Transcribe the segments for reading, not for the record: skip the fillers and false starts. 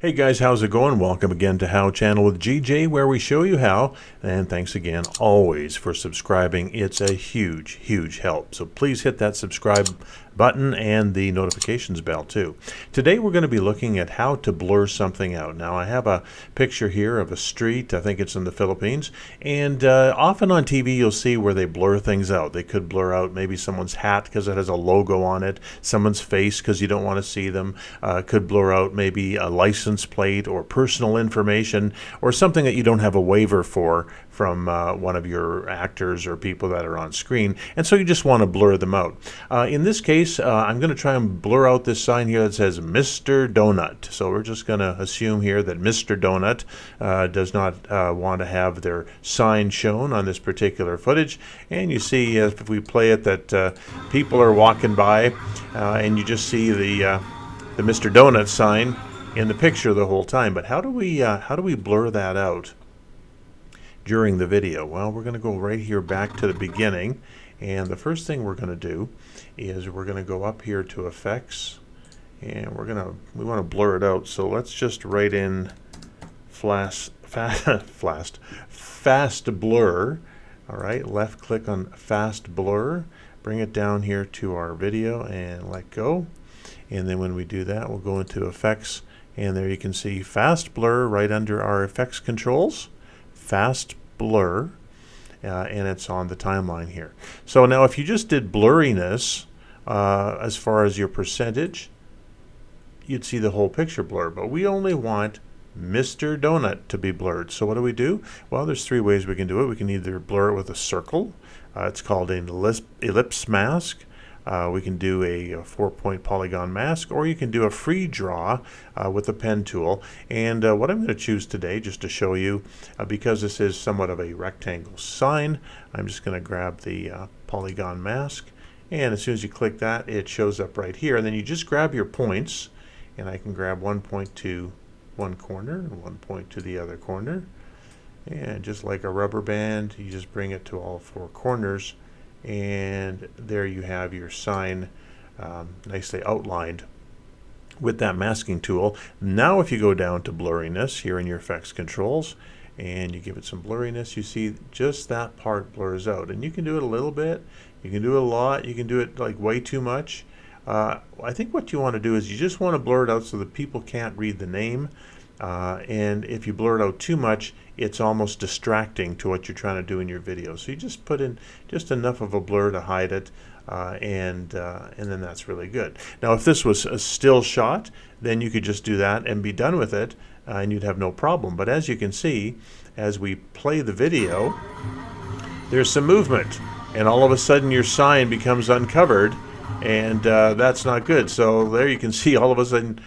Hey guys, how's it going? Welcome again to How Channel with GJ, where we show you how. And thanks again always for subscribing. It's a huge help. So please hit that subscribe button and the notifications bell too. Today we're going to be looking at how to blur something out. Now I have a picture here of a street. I think it's in the Philippines. And often on TV you'll see where they blur things out. They could blur out maybe someone's hat because it has a logo on it, someone's face because you don't want to see them. Could blur out maybe a license plate or personal information or something that you don't have a waiver for from one of your actors or people that are on screen, and so you just want to blur them out. In this case, I'm going to try and blur out this sign here that says Mr. Donut. So we're just going to assume here that Mr. Donut does not want to have their sign shown on this particular footage. And you see if we play it that people are walking by and you just see the Mr. Donut sign in the picture the whole time. But how do we blur that out during the video? Well, we're going to go right here back to the beginning, and the first thing we're going to do is we're going to go up here to effects, and we want to blur it out. So let's just write in fast blur. All right, left click on fast blur, bring it down here to our video and let go. And then when we do that, we'll go into effects, and there you can see fast blur right under our effects controls. Fast blur, and it's on the timeline here. So now if you just did blurriness as far as your percentage, you'd see the whole picture blur, but we only want Mr. Donut to be blurred. So what do? Well, there's three ways we can do it. We can either blur it with a circle. It's called an ellipse mask. We can do a 4-point polygon mask, or you can do a free draw with the pen tool. And what I'm going to choose today, just to show you, because this is somewhat of a rectangle sign, I'm just going to grab the polygon mask. And as soon as you click that, it shows up right here. And then you just grab your points, and I can grab 1 point to one corner and 1 point to the other corner. And just like a rubber band, you just bring it to all four corners. And there you have your sign nicely outlined with that masking tool. Now if you go down to blurriness here in your effects controls and you give it some blurriness, you see just that part blurs out. And you can do it a little bit, you can do it a lot, you can do it like way too much. I think what you want to do is you just want to blur it out so that people can't read the name. And if you blur it out too much, it's almost distracting to what you're trying to do in your video. So you just put in just enough of a blur to hide it, and then that's really good. Now if this was a still shot, then you could just do that and be done with it, and you'd have no problem. But as you can see, as we play the video, there's some movement, and all of a sudden your sign becomes uncovered, and that's not good. So there you can see all of a sudden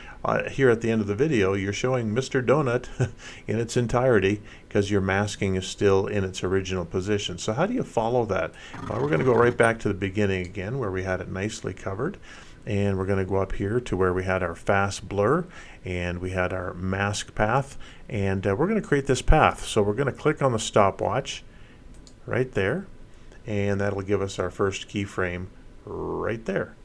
here at the end of the video, you're showing Mr. Donut in its entirety because your masking is still in its original position. So how do you follow that? Well, we're going to go right back to the beginning again where we had it nicely covered. And we're going to go up here to where we had our fast blur and we had our mask path. And we're going to create this path. So we're going to click on the stopwatch right there. And that'll give us our first keyframe right there.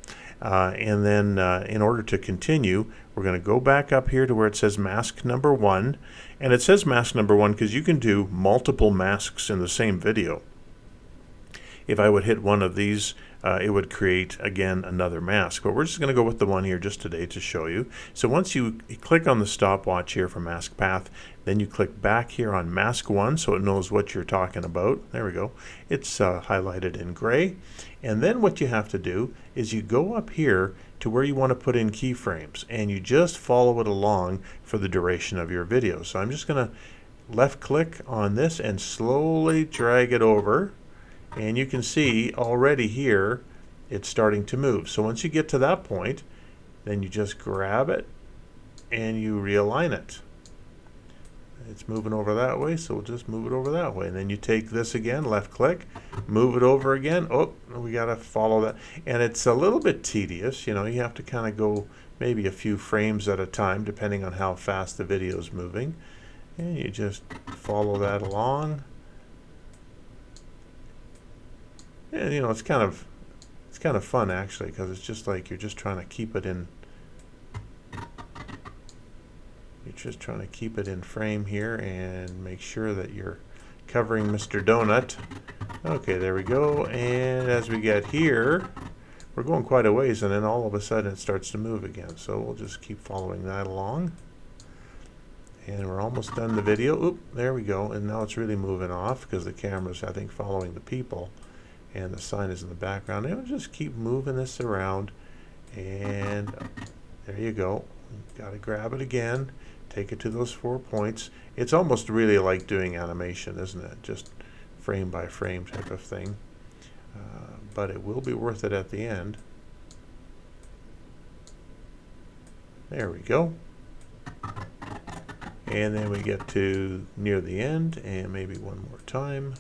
And then in order to continue, we're going to go back up here to where it says mask number 1. And it says mask number 1 because you can do multiple masks in the same video. If I would hit one of these, it would create, again, another mask. But we're just going to go with the one here just today to show you. So once you click on the stopwatch here for mask path, then you click back here on mask 1 so it knows what you're talking about. There we go. It's highlighted in gray. And then what you have to do is you go up here to where you want to put in keyframes, and you just follow it along for the duration of your video. So I'm just going to left click on this and slowly drag it over. And you can see already here it's starting to move. So once you get to that point, then you just grab it and you realign it. It's moving over that way, so we'll just move it over that way. And then you take this again, left click, move it over again. Oh, we got to follow that. And it's a little bit tedious. You know, you have to kind of go maybe a few frames at a time depending on how fast the video is moving. And you just follow that along. And you know, it's kind of fun actually, because it's just like you're just trying to keep it in. You're you're just trying to keep it in frame here and make sure that you're covering Mr. Donut. Okay, there we go. And as we get here, we're going quite a ways, and then all of a sudden it starts to move again. So we'll just keep following that along. And we're almost done the video. Oop, there we go. And now it's really moving off because the camera's, I think, following the people. And the sign is in the background. And we'll just keep moving this around. And there you go. Got to grab it again. Take it to those 4 points. It's almost really like doing animation, isn't it? Just frame by frame type of thing. But it will be worth it at the end. There we go. And then we get to near the end, and maybe one more time.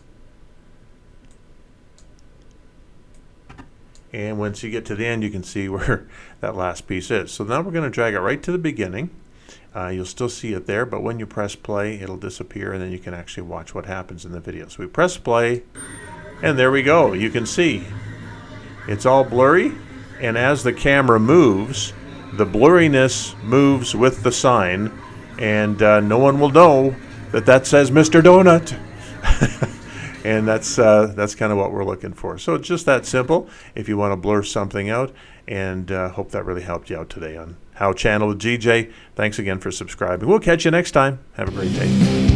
And once you get to the end, you can see where that last piece is. So now we're going to drag it right to the beginning. You'll still see it there, but when you press play, it'll disappear, and then you can actually watch what happens in the video. So we press play, and there we go. You can see it's all blurry, and as the camera moves, the blurriness moves with the sign, and no one will know that that says Mr. Donut. And that's kind of what we're looking for. So it's just that simple if you want to blur something out, and hope that really helped you out today on How Channel with GJ. Thanks again for subscribing. We'll catch you next time. Have a great day.